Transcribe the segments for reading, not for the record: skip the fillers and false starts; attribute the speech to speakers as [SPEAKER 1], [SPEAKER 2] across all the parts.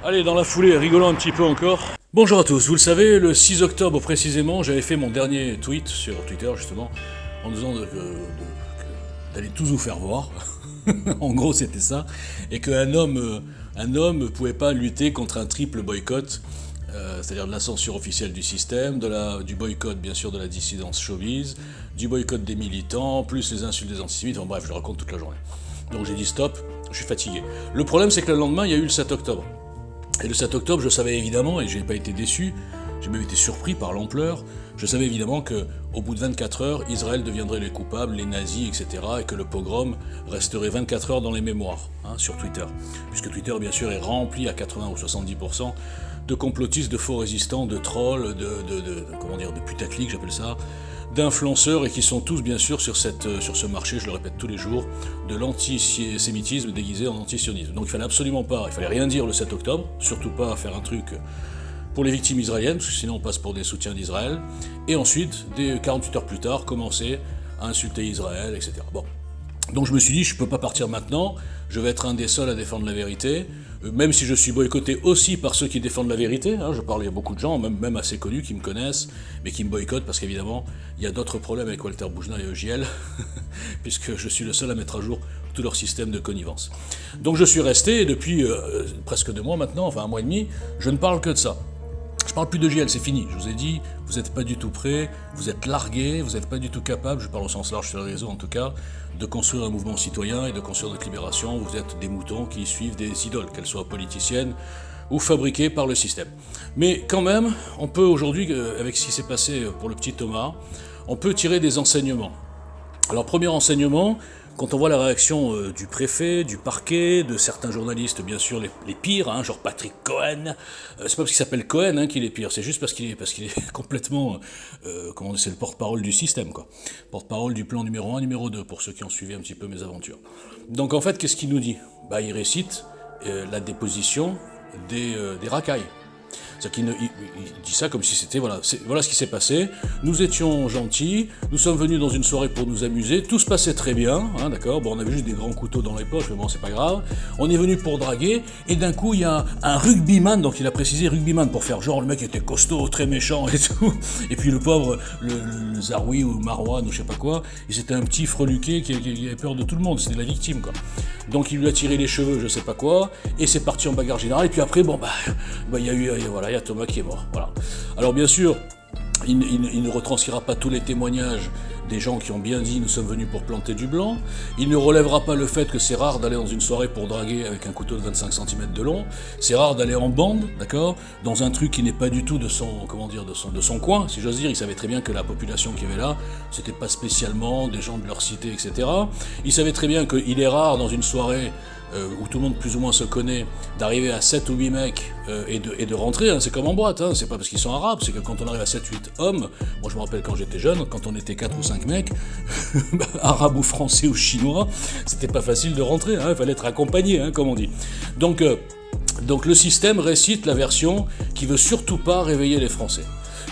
[SPEAKER 1] Allez, dans la foulée, rigolons un petit peu encore. Bonjour à tous, vous le savez, le 6 octobre précisément, j'avais fait mon dernier tweet sur Twitter justement, en disant d'aller tous vous faire voir. En gros, c'était ça. Et qu'un homme ne pouvait pas lutter contre un triple boycott, c'est-à-dire de la censure officielle du système, du boycott bien sûr de la dissidence showbiz, du boycott des militants, plus les insultes des antisémites, enfin bref, je le raconte toute la journée. Donc j'ai dit stop, je suis fatigué. Le problème c'est que le lendemain, il y a eu le 7 octobre. Et le 7 octobre, je savais évidemment, et je n'ai pas été déçu, j'ai même été surpris par l'ampleur, je savais évidemment qu'au bout de 24 heures, Israël deviendrait les coupables, les nazis, etc., et que le pogrom resterait 24 heures dans les mémoires, sur Twitter. Puisque Twitter, bien sûr, est rempli à 80 ou 70% de complotistes, de faux résistants, de trolls, de putaclic, j'appelle ça, d'influenceurs, et qui sont tous, bien sûr, sur ce marché, je le répète tous les jours, de l'antisémitisme déguisé en antisionisme. Donc il fallait rien dire le 7 octobre, surtout pas faire un truc pour les victimes israéliennes, parce que sinon on passe pour des soutiens d'Israël, et ensuite, 48 heures plus tard, commencer à insulter Israël, etc. Bon. Donc je me suis dit, je ne peux pas partir maintenant, je vais être un des seuls à défendre la vérité, même si je suis boycotté aussi par ceux qui défendent la vérité, je parle, il y a beaucoup de gens, même assez connus, qui me connaissent, mais qui me boycottent, parce qu'évidemment, il y a d'autres problèmes avec Walter Boujna et EJL, puisque je suis le seul à mettre à jour tout leur système de connivence. Donc je suis resté, et depuis presque 2 mois maintenant, enfin 1 mois et demi, je ne parle que de ça. Je parle plus de GL, c'est fini. Je vous ai dit, vous n'êtes pas du tout prêts, vous êtes largués, vous n'êtes pas du tout capables, je parle au sens large sur le réseau en tout cas, de construire un mouvement citoyen et de construire notre libération. Vous êtes des moutons qui suivent des idoles, qu'elles soient politiciennes ou fabriquées par le système. Mais quand même, on peut aujourd'hui, avec ce qui s'est passé pour le petit Thomas, on peut tirer des enseignements. Alors premier enseignement, quand on voit la réaction du préfet, du parquet, de certains journalistes, bien sûr les pires, genre Patrick Cohen, c'est pas parce qu'il s'appelle Cohen qu'il est pire, c'est juste parce qu'il est complètement, c'est le porte-parole du système, quoi. Porte-parole du plan numéro 1, numéro 2, pour ceux qui ont suivi un petit peu mes aventures. Donc en fait, qu'est-ce qu'il nous dit ? Il récite la déposition des racailles. C'est-à-dire qu'il dit ça comme si c'était, voilà ce qui s'est passé, nous étions gentils, nous sommes venus dans une soirée pour nous amuser, tout se passait très bien, d'accord, on avait juste des grands couteaux dans les poches, mais bon, c'est pas grave, on est venu pour draguer, et d'un coup, il y a un rugbyman, donc il a précisé rugbyman pour faire genre, le mec était costaud, très méchant et tout, et puis le pauvre, le Zaroui ou Marouane ou je sais pas quoi, c'était un petit freluqué qui avait peur de tout le monde, c'était la victime, quoi. Donc il lui a tiré les cheveux, je sais pas quoi, et c'est parti en bagarre générale, et puis après, il y a Thomas qui est mort. Voilà. Alors bien sûr, il ne retranscrira pas tous les témoignages des gens qui ont bien dit « nous sommes venus pour planter du blanc ». Il ne relèvera pas le fait que c'est rare d'aller dans une soirée pour draguer avec un couteau de 25 cm de long. C'est rare d'aller en bande, d'accord, dans un truc qui n'est pas du tout de son coin, si j'ose dire. Il savait très bien que la population qui avait là, c'était pas spécialement des gens de leur cité, etc. Il savait très bien qu'il est rare dans une soirée où tout le monde plus ou moins se connaît, d'arriver à 7 ou 8 mecs et de rentrer, c'est comme en boîte, c'est pas parce qu'ils sont arabes, c'est que quand on arrive à 7-8 hommes, moi je me rappelle quand j'étais jeune, quand on était 4 ou 5 mecs, arabes ou français ou chinois, c'était pas facile de rentrer, il fallait être accompagné, comme on dit. Donc le système récite la version qui veut surtout pas réveiller les Français.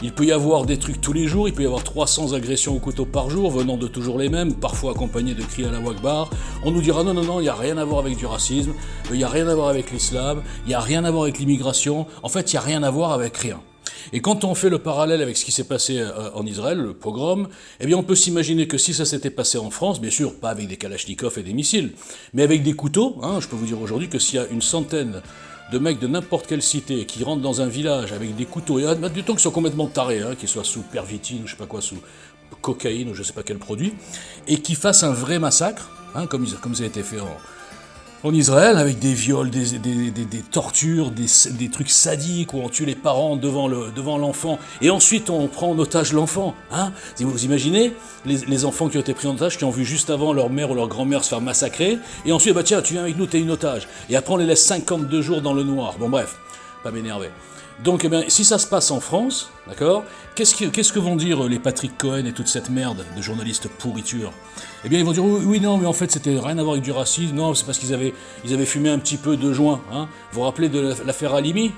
[SPEAKER 1] Il peut y avoir des trucs tous les jours, il peut y avoir 300 agressions au couteau par jour, venant de toujours les mêmes, parfois accompagnés de cris à la Wakbar. On nous dira non, il n'y a rien à voir avec du racisme, il n'y a rien à voir avec l'islam, il n'y a rien à voir avec l'immigration, en fait il n'y a rien à voir avec rien. Et quand on fait le parallèle avec ce qui s'est passé en Israël, le pogrom, on peut s'imaginer que si ça s'était passé en France, bien sûr, pas avec des kalachnikovs et des missiles, mais avec des couteaux, je peux vous dire aujourd'hui que s'il y a une centaine de mecs de n'importe quelle cité qui rentrent dans un village avec des couteaux, et admettons qu'ils sont complètement tarés, qu'ils soient sous pervitine ou je sais pas quoi, sous cocaïne ou je sais pas quel produit, et qui fassent un vrai massacre, comme ça a été fait en Israël, avec des viols, des tortures, des trucs sadiques où on tue les parents devant l'enfant, et ensuite on prend en otage l'enfant. Si vous imaginez, les enfants qui ont été pris en otage, qui ont vu juste avant leur mère ou leur grand-mère se faire massacrer, et ensuite, tiens, tu viens avec nous, t'es une otage. Et après on les laisse 52 jours dans le noir. Bon bref, pas m'énerver. Donc, si ça se passe en France, d'accord, qu'est-ce que vont dire les Patrick Cohen et toute cette merde de journalistes pourriture ? Ils vont dire oui, non, mais en fait, c'était rien à voir avec du racisme. Non, c'est parce qu'ils avaient fumé un petit peu de joint. Vous vous rappelez de l'affaire Halimi,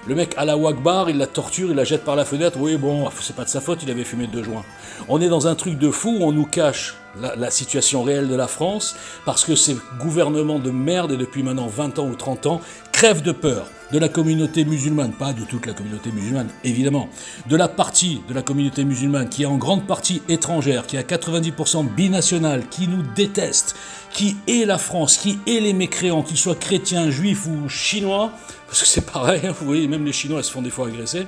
[SPEAKER 1] Le mec à la Wakbar, il la torture, il la jette par la fenêtre. Oui, bon, c'est pas de sa faute, il avait fumé 2 joints. On est dans un truc de fou où on nous cache la situation réelle de la France parce que ces gouvernements de merde, et depuis maintenant 20 ans ou 30 ans, crèvent de peur de la communauté musulmane, pas de toute la communauté musulmane, évidemment, de la partie de la communauté musulmane qui est en grande partie étrangère, qui a 90% binationale, qui nous déteste, qui est la France, qui est les mécréants, qu'ils soient chrétiens, juifs ou chinois, parce que c'est pareil, hein, vous voyez, même les Chinois se font des fois agresser,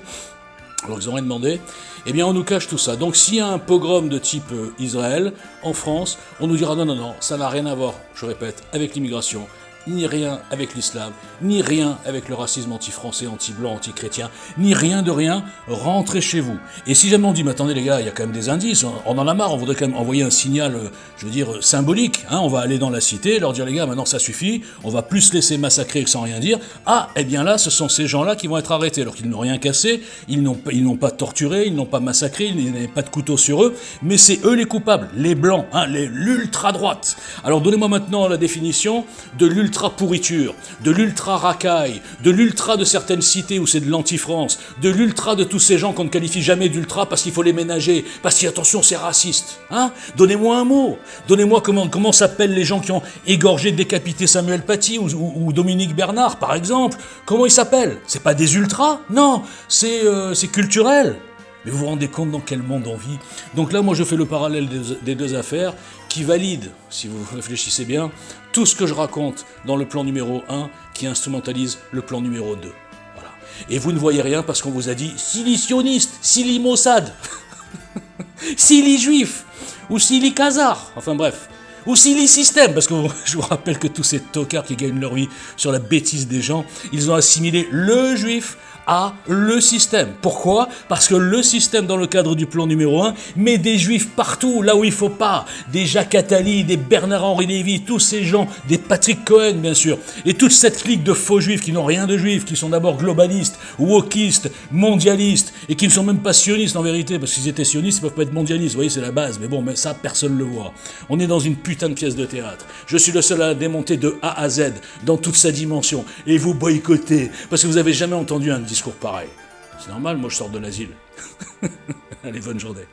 [SPEAKER 1] alors qu'ils n'ont rien demandé, eh bien on nous cache tout ça. Donc s'il y a un pogrom de type Israël, en France, on nous dira non, ça n'a rien à voir, je répète, avec l'immigration, ni rien avec l'islam, ni rien avec le racisme anti-français, anti-blanc, anti-chrétien, ni rien de rien, rentrez chez vous. Et si jamais on dit, mais attendez les gars, il y a quand même des indices, on en a marre, on voudrait quand même envoyer un signal, je veux dire, symbolique, hein, on va aller dans la cité, leur dire les gars, maintenant ça suffit, on va plus se laisser massacrer que sans rien dire, eh bien là, ce sont ces gens-là qui vont être arrêtés, alors qu'ils n'ont rien cassé, ils n'ont pas torturé, ils n'ont pas massacré, ils n'avaient pas de couteau sur eux, mais c'est eux les coupables, les blancs, hein, l'ultra-droite. Alors donnez-moi maintenant la définition de l'ultra-pourriture, de l'ultra-racaille, de l'ultra de certaines cités où c'est de l'anti-France, de l'ultra de tous ces gens qu'on ne qualifie jamais d'ultra parce qu'il faut les ménager, parce qu'attention, c'est raciste. Hein, donnez-moi un mot. Donnez-moi comment s'appellent les gens qui ont égorgé, décapité Samuel Paty ou Dominique Bernard, par exemple. Comment ils s'appellent? C'est pas des ultras? Non, c'est culturel. Mais vous vous rendez compte dans quel monde on vit? Donc là, moi, je fais le parallèle des deux affaires qui valide, si vous réfléchissez bien, tout ce que je raconte dans le plan numéro 1 qui instrumentalise le plan numéro 2. Voilà. Et vous ne voyez rien parce qu'on vous a dit « Sili sioniste, Sili Mossad, Sili juif, ou Sili Khazar », enfin bref. Ou Sili Système, parce que je vous rappelle que tous ces tocards qui gagnent leur vie sur la bêtise des gens, ils ont assimilé le juif à le système. Pourquoi? Parce que le système, dans le cadre du plan numéro 1, met des juifs partout, là où il faut pas. Des Jacques Attali, des Bernard-Henri Lévy, tous ces gens, des Patrick Cohen, bien sûr. Et toute cette clique de faux juifs qui n'ont rien de juifs, qui sont d'abord globalistes, wokistes, mondialistes, et qui ne sont même pas sionistes en vérité, parce qu'ils étaient sionistes, ils peuvent pas être mondialistes, vous voyez, c'est la base. Mais bon, mais ça, personne ne le voit. On est dans une putain de pièce de théâtre. Je suis le seul à la démonter de A à Z, dans toute sa dimension. Et vous boycottez, parce que vous avez jamais entendu un discours pareil. C'est normal, moi je sors de l'asile. Allez, bonne journée.